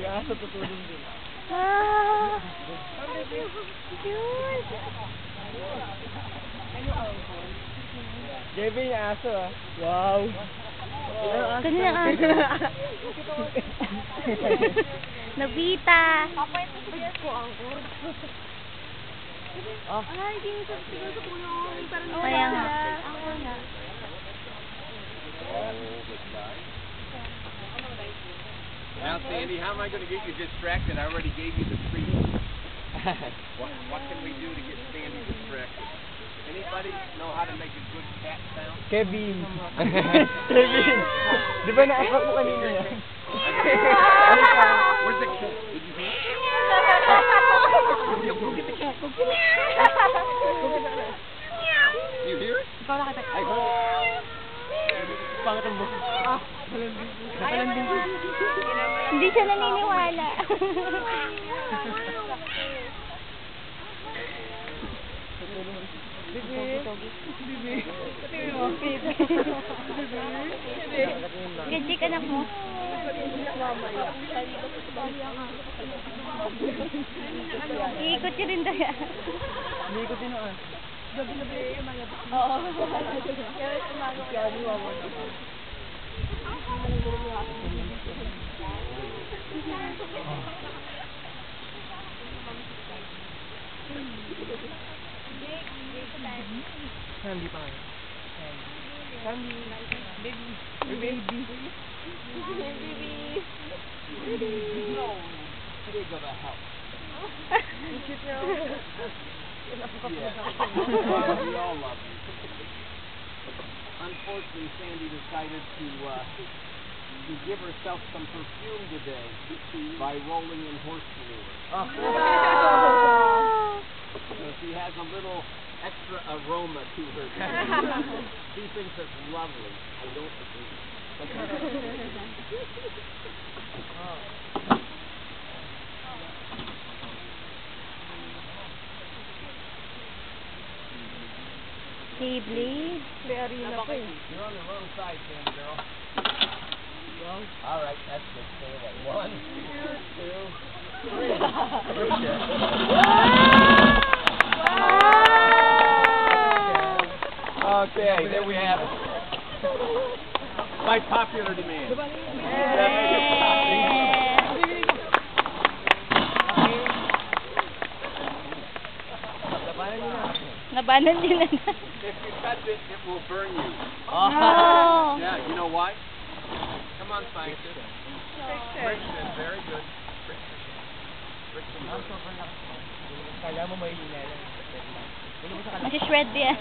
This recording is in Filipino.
Yung aso tutulong din. Ah! Cute! JB yung aso ah. Wow! Kanina ang aso. Nobita! Ba't ko ang gordo? Ay, hindi mo sa tingin sa kulong. Parang Kaya nga. Ako nga. Now, Sandy, how am I going to get you distracted? I already gave you the treat. What can we do to get Sandy distracted? Anybody know how to make a good cat sound? Kevin! Kevin! Di ba na-apak mo kanina yan? Where's the cat? Did you hear? Go get the cat. Go get it. You hear it? Ikaw nakita. I heard it. Pangat ang buko. Napalanding ko. Hindi siya naniniwala. Ganyan ka anak mo. Iikot ka rin daya. Iikot din ako. Gabi-gabi yung mga Oo. Kaya umaga ko yan. Sandy pa kayo. Sandy. Baby. Baby. No. Big of a house. Yeah. We all love you. Unfortunately, Sandy decided to give herself some perfume today by rolling in horse manure. So she has a little extra aroma to her. She thinks it's lovely. I don't agree. Keyblade. May arena pa eh. You're on the wrong side, Sandy girl. All right, that's good. Stay away. 1, 2, 3. Okay, there we have it. By popular demand. Nabanan din na. If you touch it, it will burn you. Oh. Yeah, you know why? Come on, scientist. Friction, very good. Friction. Kala mo may hina lang. Masishred yan.